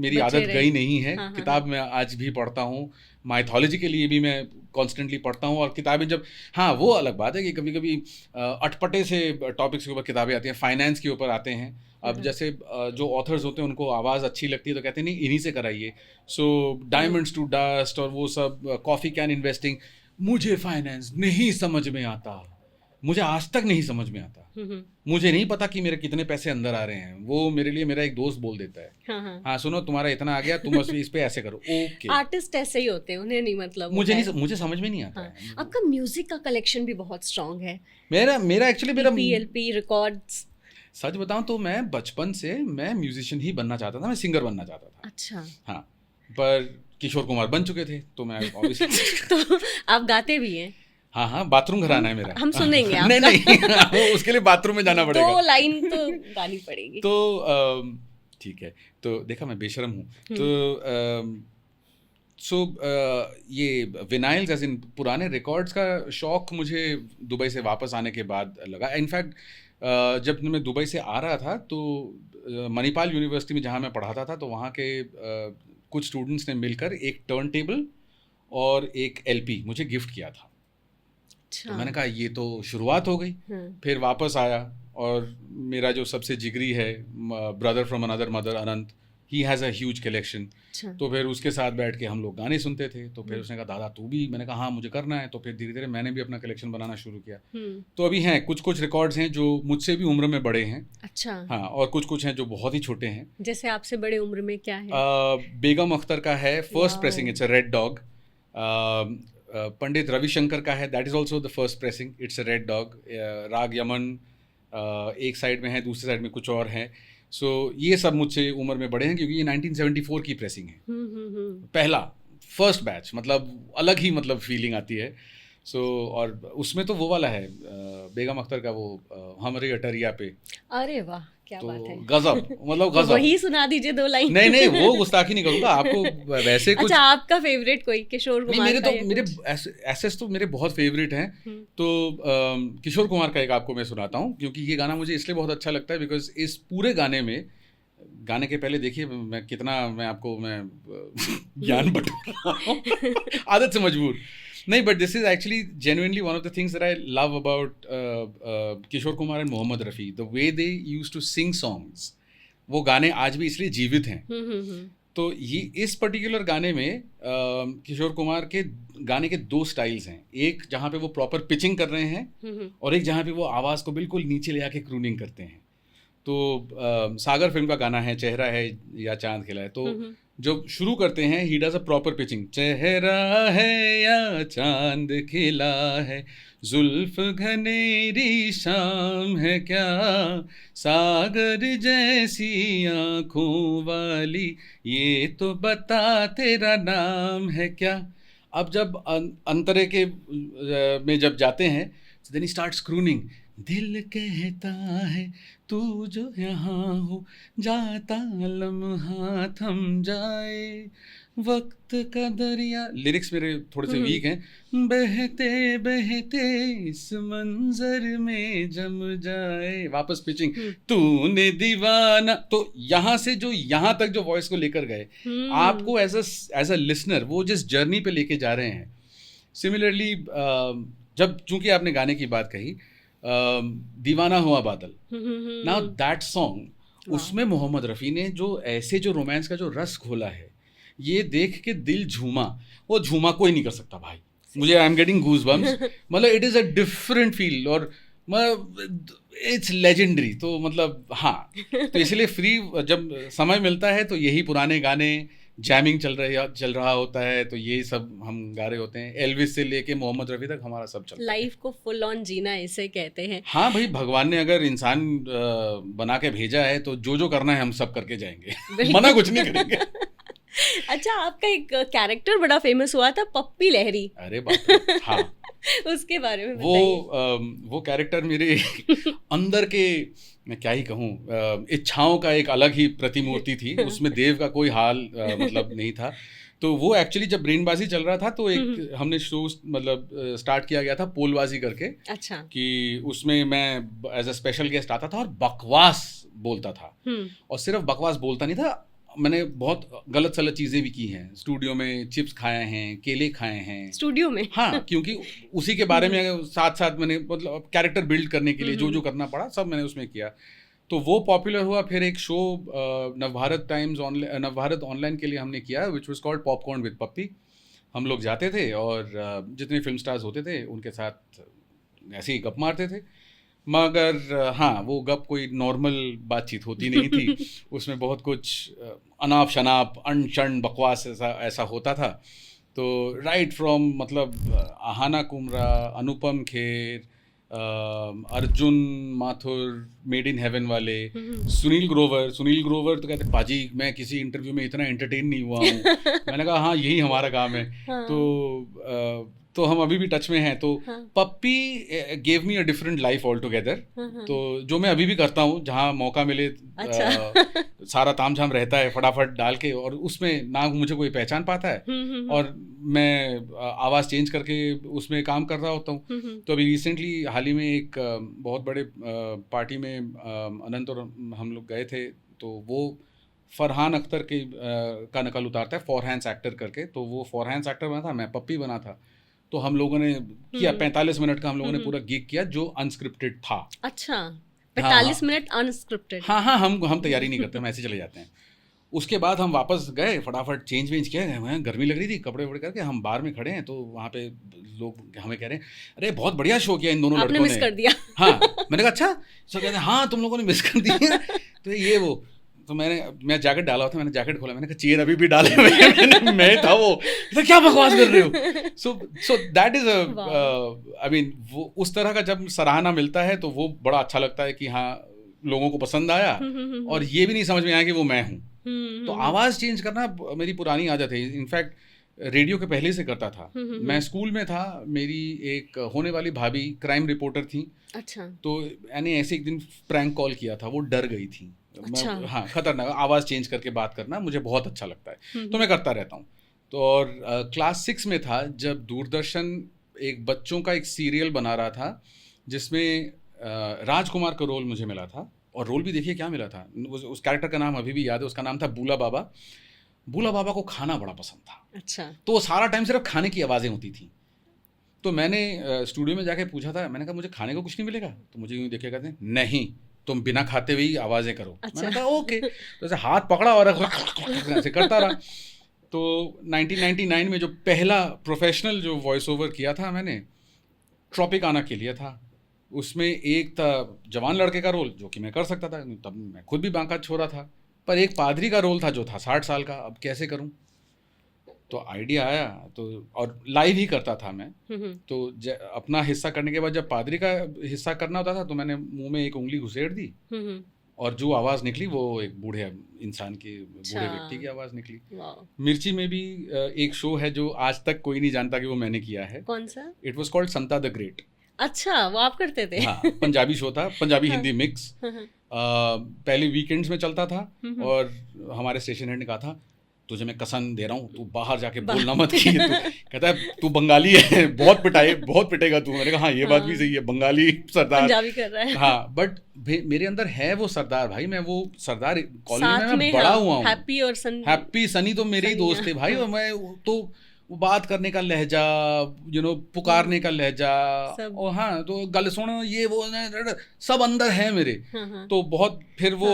मेरी आदत गई नहीं है। किताब मैं आज भी पढ़ता हूँ। माइथोलॉजी के लिए भी मैं कॉन्स्टेंटली पढ़ता हूँ। और किताबें जब, हाँ वो अलग बात है कि कभी कभी अटपटे से टॉपिक्स के ऊपर किताबें आती हैं, फाइनेंस के ऊपर आते हैं। अब जैसे जो ऑथर्स होते हैं उनको आवाज़ अच्छी लगती है तो कहते हैं नहीं इन्हीं से कराइए। सो डायमंड्स टू डस्ट और वो सब, कॉफ़ी कैन इन्वेस्टिंग, मुझे फाइनेंस नहीं समझ में आता, मुझे आज तक नहीं समझ में आता। मुझे नहीं पता कि मेरे कितने पैसे अंदर आ रहे हैं। वो मेरे लिए मेरा एक दोस्त बोल देता है, हाँ सुनो तुम्हारा इतना आ गया, तुम इस पे ऐसे करो। ओके, आर्टिस्ट ऐसे ही होते हैं, उन्हें नहीं मतलब मुझे समझ में नहीं आता है। आपका म्यूजिक का कलेक्शन भी बहुत स्ट्रांग है। मेरा एक्चुअली पीएलपी रिकॉर्ड्स। सच बताऊं तो मैं बचपन से मैं म्यूजिशियन ही बनना चाहता था, मैं सिंगर बनना चाहता था। अच्छा। हाँ, पर किशोर कुमार बन चुके थे तो मैं ऑब्वियसली तो आप गाते भी हैं? हाँ, बाथरूम घराना है मेरा। हम सुनेंगे आपका। नहीं उसके लिए बाथरूम में जाना पड़ेगा। 2 लाइन तो गानी पड़ेगी। तो ठीक है, तो देखा मैं बेशर्म हूँ। तो ये विनाइल्स एज इन पुराने रिकॉर्ड्स का शौक मुझे दुबई से वापस आने के बाद लगा। इनफैक्ट जब मैं दुबई से आ रहा था तो मणिपाल यूनिवर्सिटी में जहाँ मैं पढ़ाता था, तो वहाँ के कुछ स्टूडेंट्स ने मिलकर एक टर्न टेबल और एक एलपी मुझे गिफ्ट किया था। तो मैंने कहा ये तो शुरुआत हो गई। फिर वापस आया और मेरा जो सबसे जिगरी है brother from another mother, Anant, he has a huge collection. तो फिर उसके साथ बैठ के हम लोग गाने सुनते थे। तो फिर उसने कहा दादा तू भी, मैंने कहा हाँ मुझे करना है। तो फिर धीरे धीरे मैंने भी अपना कलेक्शन बनाना शुरू किया। तो अभी हैं कुछ रिकॉर्ड्स हैं जो मुझसे भी उम्र में बड़े हैं। अच्छा। हाँ, और कुछ हैं जो बहुत ही छोटे हैं। जैसे आपसे बड़े उम्र में क्या है? बेगम अख्तर का है first pressing, it's a red dog. Pandit Ravi Shankar का है, that is also the first pressing, it's a red dog. Raag Yaman एक साइड में है, दूसरी साइड में कुछ और है। सो ये सब मुझसे उम्र में बड़े हैं, क्योंकि ये 1974 की प्रेसिंग है, पहला फर्स्ट बैच, मतलब अलग ही मतलब फीलिंग आती है। सो और उसमें तो वो वाला है बेगम अख्तर का वो हमारे अटरिया पे, अरे वाह, क्या तो बात है। गजब, मतलब तो गजब। वही सुना दीजिए 2 लाइन। नहीं वो गुस्ताखी नहीं करूँगा आपको, वैसे कुछ। अच्छा, आपका फेवरेट कोई किशोर नहीं, कुमार मेरे का तो या मेरे कुछ? ऐसे तो मेरे बहुत फेवरेट हैं। तो किशोर कुमार का एक आपको मैं सुनाता हूँ, क्योंकि ये गाना मुझे इसलिए बहुत अच्छा लगता है बिकॉज इस पूरे गाने में, गाने के पहले देखिए मैं कितना मैं आपको मैं ज्ञान बटोर रहा हूँ आदत से मजबूर नहीं, but this is actually genuinely one of the things that I love about Kishore Kumar and Mohammed Rafi, the way they used to sing songs. वो गाने आज भी इसलिए जीवित हैं। तो ये इस पर्टिकुलर गाने में किशोर कुमार के गाने के 2 स्टाइल्स हैं, एक जहाँ पे वो प्रॉपर पिचिंग कर रहे हैं और एक जहाँ पे वो आवाज़ को बिल्कुल नीचे ले आके क्रूनिंग करते हैं। तो सागर फिल्म का गाना है, चेहरा है या चांद खिला है, तो जब शुरू करते हैं he does a proper pitching, चेहरा है या चांद खिला है, जुल्फ घनेरी शाम है क्या, सागर जैसी आँखों वाली, ये तो बता तेरा नाम है क्या। अब जब अंतरे के में जब जाते हैं, देन ही स्टार्ट्स क्रूनिंग, दिल कहता है तू जो यहाँ हो, जाता लम्हा थम जाए, वक्त का दरिया, लिरिक्स मेरे थोड़े से वीक हैं, बहते बहते इस मंजर में जम जाए, वापस पिचिंग, तूने दीवाना। तो यहाँ से जो यहाँ तक जो वॉइस को लेकर गए, आपको एज अ लिसनर वो जिस जर्नी पे लेके जा रहे हैं। सिमिलरली जब चूंकि आपने गाने की बात कही, दीवाना हुआ बादल, नाउ दैट सॉन्ग, उसमें मोहम्मद रफ़ी ने जो ऐसे जो रोमांस का जो रस खोला है, ये देख के दिल झूमा। वो झूमा कोई नहीं कर सकता भाई, मुझे I am getting goose bumps, मतलब it is a different feel और इट्स लेजेंडरी। तो मतलब हाँ, तो इसलिए फ्री जब समय मिलता है तो यही पुराने गाने, जैमिंग चल रहा होता है, तो ये सब हम गा रहे होते हैं। एल्विस से लेके मोहम्मद रफ़ी तक हमारा सब चलता है। लाइफ को फुल ऑन जीना इसे कहते हैं। हाँ भाई, भगवान ने अगर इंसान बना के भेजा है तो जो करना है हम सब करके जाएंगे मना कुछ नहीं करेंगे। अच्छा, आपका एक कैरेक्टर बड़ा फेमस हुआ था, पप्पी लहरी। अरे बाप रे, हाँ उसके बारे में बताइए। वो कैरेक्टर मेरे अंदर के, मैं क्या ही कहूँ, इच्छाओं का एक अलग ही प्रतिमूर्ति थी। उसमें देव का कोई हाल मतलब नहीं था। तो वो एक्चुअली जब ब्रेनबाजी चल रहा था तो एक हमने शो मतलब स्टार्ट किया गया था पोलबाजी करके। अच्छा। कि उसमें मैं एज अ स्पेशल गेस्ट आता था और बकवास बोलता था। और सिर्फ बकवास बोलता नहीं था, मैंने बहुत गलत सलत चीज़ें भी की हैं। स्टूडियो में चिप्स खाए हैं, केले खाए हैं स्टूडियो में। हाँ, क्योंकि उसी के बारे में साथ साथ मैंने मतलब कैरेक्टर बिल्ड करने के लिए जो करना पड़ा सब मैंने उसमें किया। तो वो पॉपुलर हुआ। फिर एक शो नवभारत ऑनलाइन के लिए हमने किया, which was called popcorn with Puppy. हम लोग जाते थे और जितने फिल्म स्टार्स होते थे उनके साथ ऐसे ही गप मारते थे, मगर हाँ, वो गप कोई नॉर्मल बातचीत होती नहीं थी। उसमें बहुत कुछ अनाप शनाप अनशन बकवास ऐसा होता था। तो राइट फ्रॉम मतलब Aahana Kumra, Anupam Kher, Arjun Mathur, made in heaven वाले, सुनील ग्रोवर तो कहते पाजी मैं किसी इंटरव्यू में इतना एंटरटेन नहीं हुआ हूँ। मैंने कहा हाँ, यही हमारा काम है। हाँ। तो हम अभी भी टच में हैं। तो हाँ। Puppy gave me a different life all together. तो जो मैं अभी भी करता हूँ, जहाँ मौका मिले, अच्छा। सारा तामझाम रहता है फटाफट डाल के, और उसमें ना मुझे कोई पहचान पाता है और मैं आवाज़ चेंज करके उसमें काम कर रहा होता हूँ। तो अभी रिसेंटली हाल ही में एक बहुत बड़े पार्टी में अनंत और हम लोग गए थे। तो वो फरहान अख्तर के का नकल उतारता है, फॉरहैंड्स एक्टर करके। तो वो फॉरहैंड्स एक्टर बना था, मैं पप्पी बना था। तो हम लोगों ने किया 45 मिनट का हम लोगों ने पूरा गिग किया जो अनस्क्रिप्टेड था। अच्छा, 45 मिनट अनस्क्रिप्टेड। हाँ, हम तैयारी नहीं करते, हम ऐसे चले जाते हैं। उसके बाद हम वापस गए, फटाफट चेंज किया, गर्मी लग रही थी, कपड़े वपड़े करके हम बार में खड़े हैं। तो वहाँ पे लोग हमें कह रहे हैं अरे बहुत बढ़िया शो किया इन दोनों लड़कों ने, मिस कर दिया। हाँ, मैंने कहा अच्छा। सो कहते हैं हाँ तुम लोगों ने मिस कर दिया। तो ये वो तो मैं जैकेट डाला था, मैंने जैकेट खोला, मैंने कहा चेन अभी भी डाले हुए मैं था वो, तो क्या बकवास कर रहे हो। So that is I mean वो उस तरह का जब सराहना मिलता है तो वो बड़ा अच्छा लगता है कि हाँ लोगों को पसंद आया, और ये भी नहीं समझ में आया कि वो मैं हूँ। तो आवाज़ चेंज करना मेरी पुरानी आदत है, इनफैक्ट रेडियो के पहले से करता था। मैं स्कूल में था, मेरी एक होने वाली भाभी क्राइम रिपोर्टर थी। अच्छा। तो यानी ऐसे एक दिन प्रैंक कॉल किया था, वो डर गई थी। अच्छा। हाँ, खतरनाक आवाज़ चेंज करके बात करना मुझे बहुत अच्छा लगता है, तो मैं करता रहता हूँ। तो और क्लास 6 में था जब दूरदर्शन एक बच्चों का एक सीरियल बना रहा था जिसमें राजकुमार का रोल मुझे मिला था, और रोल भी देखिए क्या मिला था, उस कैरेक्टर का नाम अभी भी याद है, उसका नाम था बूला बाबा। बूला बाबा को खाना बड़ा पसंद था। अच्छा। तो वो सारा टाइम सिर्फ खाने की आवाज़ें होती थी। तो मैंने स्टूडियो में जाके पूछा था, मैंने कहा मुझे खाने को कुछ नहीं मिलेगा? तो मुझे यूँ देखे कहते हैं नहीं, तुम बिना खाते हुए ही आवाज़ें करो। अच्छा। मैंने कहा ओके, तो ऐसे हाथ पकड़ा और ऐसे करता रहा। तो 1999 में जो पहला प्रोफेशनल जो वॉइस ओवर किया था मैंने, ट्रॉपिकाना के लिए था। उसमें एक था जवान लड़के का रोल जो कि मैं कर सकता था, तब मैं खुद भी बांका छोरा था, पर एक पादरी का रोल था जो था 60 साल का। अब कैसे करूं? तो आइडिया आया, तो और लाइव ही करता था मैं। तो अपना हिस्सा करने के बाद जब पादरी का हिस्सा करना होता था तो मैंने मुंह में एक उंगली घुसेड़ दी, और जो आवाज़ निकली वो एक बूढ़े इंसान की, बूढ़े व्यक्ति की आवाज़ निकली। मिर्ची में भी एक शो है जो आज तक कोई नहीं जानता कि वो मैंने किया है। कौन सा? It was called Santa the great. अच्छा, वो आप करते थे? हाँ, पंजाबी शो था, पंजाबी हिंदी मिक्स। पहले वीकेंड्स में चलता था, और हमारे स्टेशन हेड ने कहा था तुझे मैं कसम दे रहा हूँ तू बाहर जाके बोलना मत कि कहता है तू बंगाली है, बहुत पिटेगा तू। मैंने कहा हाँ ये बात भी सही है, बंगाली सरदार पंजाबी कर रहा है। हाँ, बट मेरे अंदर है वो सरदार भाई, मैं वो सरदार कॉलेज में मैं बड़ा हुआ हूँ। हैप्पी सनी तो मेरे ही दोस्त थे भाई, और मैं तो वो बात करने का लहजा, पुकारने का लहजा, और हाँ तो गल सुन ये वो सब अंदर है मेरे। तो बहुत फिर वो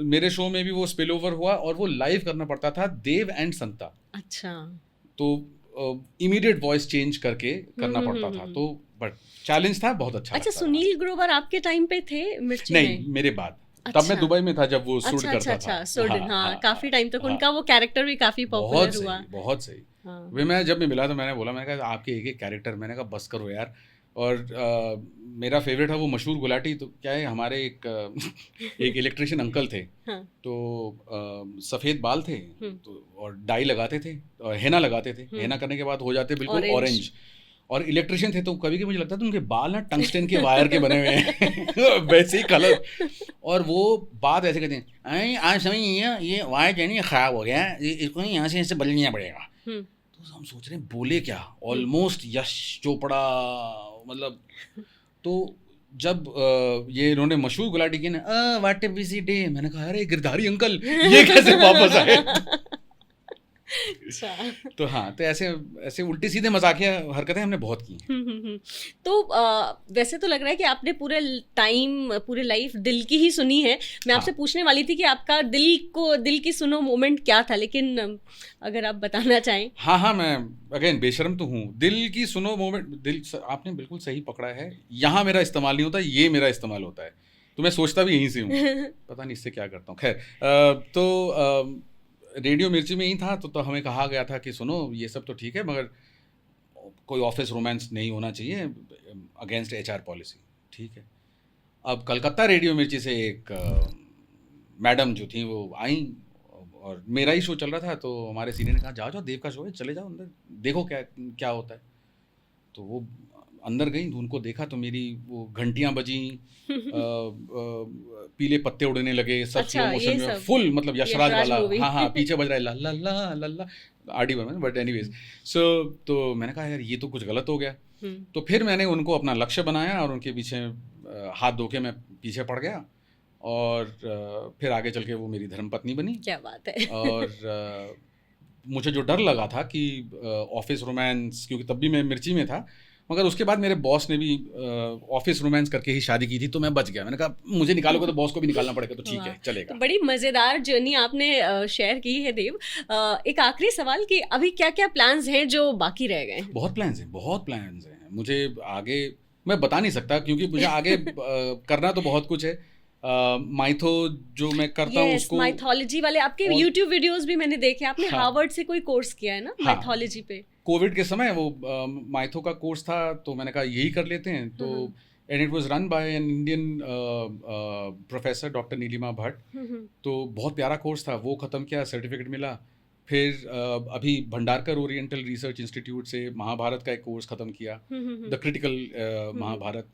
मेरे शो में भी वो स्पिल ओवर हुआ, और वो लाइव करना पड़ता था देव एंड संता। अच्छा। तो इमीडिएट वॉइस चेंज करके करना पड़ता था, तो बट चैलेंज था, बहुत अच्छा। अच्छा, सुनील ग्रोवर आपके टाइम पे थे मिर्ची नहीं, मेरे बाद। अच्छा। तब मैं दुबई में था जब वो शूट करता था। सुड, हाँ, काफी टाइम तक उनका वो कैरेक्टर भी काफी पॉपुलर हुआ। बहुत सही। वे मैं जब मैं मिला तो मैंने बोला, मैंने कहा आपके एक एक कैरेक्टर, मैंने कहा बस करो यार। और मेरा फेवरेट है वो मशहूर गुलाटी। तो क्या है, हमारे एक इलेक्ट्रिशियन अंकल थे। तो सफ़ेद बाल थे, तो और डाई लगाते थे, और हेना लगाते थे। हेना करने के बाद हो जाते बिल्कुल ऑरेंज, और इलेक्ट्रिशियन थे। तो कभी कभी मुझे लगता था उनके बाल ना टंगस्टन के वायर के बने हुए हैं वैसे ही कलर। और वो बात ऐसे कहते हैं, आज समझिए ये वायर जो है ख़राब हो गया है, इसको यहाँ से ऐसे बदलना पड़ेगा। तो हम सोच रहे हैं बोले क्या, ऑलमोस्ट यश चोपड़ा मतलब। तो जब ये इन्होंने मशहूर गुलाटी की ना, व्हाट ए बिजी डे, मैंने कहा अरे गिरधारी अंकल ये कैसे वापस आए। तो हाँ, तो ऐसे उल्टी सीधे मजाकिया हरकतें हमने बहुत की। तो वैसे तो लग रहा है कि आपने पूरे लाइफ दिल की ही सुनी है। मैं आपसे पूछने वाली थी कि आपका दिल की सुनो मोमेंट क्या था, लेकिन अगर आप बताना चाहें। हाँ, मैं अगेन बेशर्म तो हूँ। दिल की सुनो मोमेंट, आपने बिल्कुल सही पकड़ा है। यहाँ मेरा इस्तेमाल नहीं होता, ये मेरा इस्तेमाल होता है। तो मैं सोचता भी यहीं से हूँ पता नहीं इससे क्या करता हूँ। खैर, तो रेडियो मिर्ची में ही था, तो हमें कहा गया था कि सुनो ये सब तो ठीक है, मगर कोई ऑफिस रोमांस नहीं होना चाहिए, अगेंस्ट HR पॉलिसी। ठीक है। अब कलकत्ता रेडियो मिर्ची से एक मैडम जो थी वो आई, और मेरा ही शो चल रहा था। तो हमारे सीनियर ने कहा जाओ देव का शो है, चले जाओ अंदर, देखो क्या होता है। तो वो अंदर गई, उनको देखा तो मेरी वो घंटियां बजी, पीले पत्ते उड़ने लगे, सब स्लो मोशन में, फुल मतलब यशराज वाला। हाँ, पीछे बज रहा है ला ला ला ला ला, आरडी बर्मन। बट एनीवेज, तो मैंने कहा यार ये तो कुछ गलत हो गया। तो फिर मैंने उनको अपना लक्ष्य बनाया, और उनके पीछे हाथ धो के मैं पीछे पड़ गया, और फिर आगे चल के वो मेरी धर्मपत्नी बनी। क्या बात है। और मुझे जो डर लगा था कि ऑफिस रोमांस, क्योंकि तब भी मैं मिर्ची में था, मगर उसके बाद मेरे बॉस ने भी ऑफिस रोमांस करके ही शादी की थी, तो मैं बच गया। मैंने कहा मुझे निकालोगे तो बॉस को भी निकालना पड़ेगा, तो ठीक है चलेगा। तो बड़ी मज़ेदार जर्नी आपने शेयर की है देव। एक आखिरी सवाल कि अभी क्या क्या प्लान्स हैं जो बाकी रह गए हैं? बहुत प्लान्स हैं मुझे आगे, मैं बता नहीं सकता क्योंकि मुझे आगे करना तो बहुत कुछ है। माइथो जो मैं करता हूँ उसको माइथोलॉजी वाले आपके और- YouTube वीडियोस भी मैंने देखे, आपने हाँ। हार्वर्ड से कोई कोर्स किया है ना हाँ। माइथोलॉजी पे? कोविड के समय वो माइथो का कोर्स था, तो मैंने कहा यही कर लेते हैं। तो and it was run by an Indian professor doctor Neelima Bhatt. तो बहुत प्यारा कोर्स था, वो ख़त्म किया, सर्टिफिकेट मिला। फिर अभी भंडारकर ओरिएंटल रिसर्च इंस्टीट्यूट से महाभारत का एक कोर्स ख़त्म किया, द क्रिटिकल महाभारत।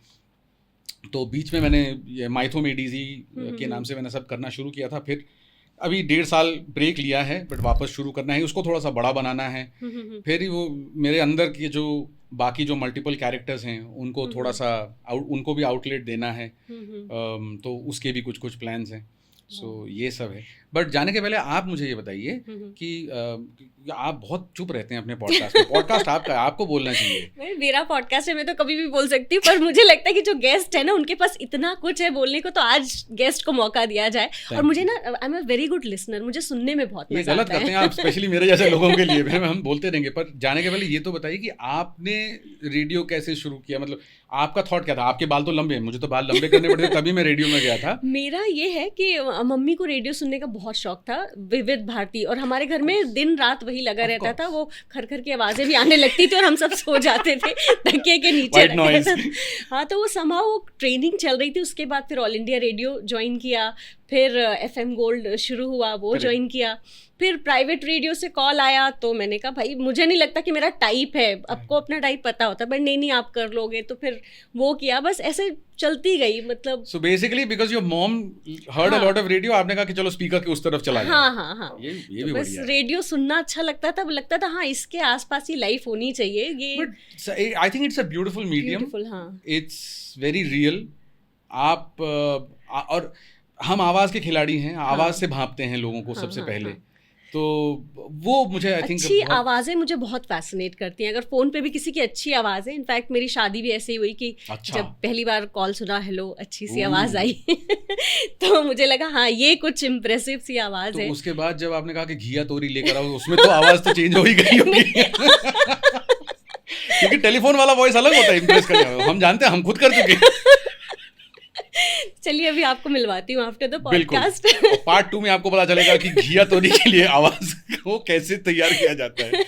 तो बीच में मैंने ये माइथोमेडीजी के नाम से मैंने सब करना शुरू किया था। फिर अभी 1.5 साल ब्रेक लिया है, बट वापस शुरू करना है, उसको थोड़ा सा बड़ा बनाना है। फिर वो मेरे अंदर के जो बाकी जो मल्टीपल कैरेक्टर्स हैं उनको थोड़ा सा उनको भी आउटलेट देना है। तो उसके भी कुछ प्लान्स हैं। सो ये सब है। बट जाने के पहले आप मुझे ये बताइए कि आप बहुत चुप रहते हैं अपने पॉडकास्ट में। पॉडकास्ट आपका है, आपको बोलना चाहिए। मेरा पॉडकास्ट है, मैं तो कभी भी बोल सकती हूँ, पर मुझे लगता है कि जो गेस्ट है ना उनके पास इतना कुछ है बोलने को, तो आज गेस्ट को मौका दिया जाए। और मुझे ना, I am a very good listener, मुझे सुनने में बहुत ये मजा गलत आता करते है। हैं आप, स्पेशली मेरे जैसे लोगों के लिए। हम बोलते रहेंगे, पर जाने के पहले ये तो बताइए कि आपने रेडियो कैसे शुरू किया, मतलब आपका थॉट क्या था? आपके बाल तो लंबे हैं, मुझे तो बाल लंबे करने पड़े थे, तभी मैं रेडियो में गया था। मेरा ये है कि मम्मी को रेडियो सुनने का बहुत शौक था, विविध भारती, और हमारे घर में दिन रात वही लगा रहता था। वो खर की आवाजें भी आने लगती थी और हम सब सो जाते थे तकिए के नीचे। White noise। हाँ, तो वो somehow ट्रेनिंग चल रही थी। उसके बाद फिर ऑल इंडिया रेडियो ज्वाइन किया, फिर FM गोल्ड शुरू हुआ, वो ज्वाइन किया। फिर प्राइवेट रेडियो से कॉल आया, तो मैंने कहा भाई मुझे नहीं लगता कि मेरा टाइप है। आपको अपना टाइप पता होता है, बट नहीं आप कर लोगे, तो फिर वो किया। बस ऐसे चलती गई, मतलब। So basically because your mom heard a lot of radio, आपने कहा कि चलो स्पीकर के उस तरफ चला जाए। हाँ। ये भी तो बस बढ़िया है। रेडियो सुनना अच्छा लगता था हाँ, इसके आसपास ही लाइफ होनी चाहिए। ये but I think it's a beautiful medium. Beautiful, हाँ। It's very real. आप और हम आवाज के खिलाड़ी हैं, आवाज से भांपते हैं लोगों को सबसे पहले। तो वो मुझे आई थिंक अच्छी आवाजें मुझे बहुत फैसिनेट करती हैं। अगर फोन पे भी किसी की अच्छी आवाज है, इनफैक्ट मेरी शादी भी ऐसे ही हुई कि जब पहली बार कॉल सुना, हेलो, अच्छी सी आवाज आई तो मुझे लगा हाँ, ये कुछ इम्प्रेसिव सी आवाज है। उसके बाद जब आपने कहा कि घिया तोरी लेकर आओ, उसमें तो आवाज तो चेंज हो ही गई होगी क्योंकि टेलीफोन वाला वॉइस अलग होता है इम्प्रेस करने वाला। हम जानते हैं, हम खुद कर चुके हैं। चलिए अभी आपको मिलवाती हूँ आफ्टर द बिल्कुल। पॉडकास्ट। और पार्ट 2 में आपको पता चलेगा कि घिया तोरी के लिए आवाज को कैसे तैयार किया जाता है।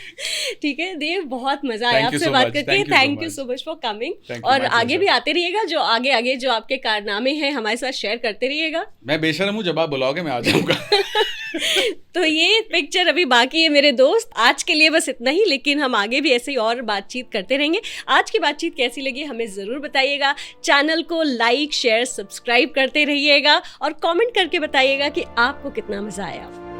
ठीक है देव, बहुत मजा आया Thank you आपसे so बात much. करके। Thank you so thank you much. So much for coming. Thank you, और my आगे pleasure. भी आते रहिएगा, जो आगे जो आपके कारनामे हैं हमारे साथ शेयर करते रहिएगा। मैं बेशर्म हूँ, जब आप बुलाओगे मैं आ जाऊंगा। तो ये पिक्चर अभी बाकी है मेरे दोस्त। आज के लिए बस इतना ही, लेकिन हम आगे भी ऐसे ही और बातचीत करते रहेंगे। आज की बातचीत कैसी लगी हमें ज़रूर बताइएगा। चैनल को लाइक, शेयर, सब्सक्राइब करते रहिएगा और कमेंट करके बताइएगा कि आपको कितना मज़ा आया।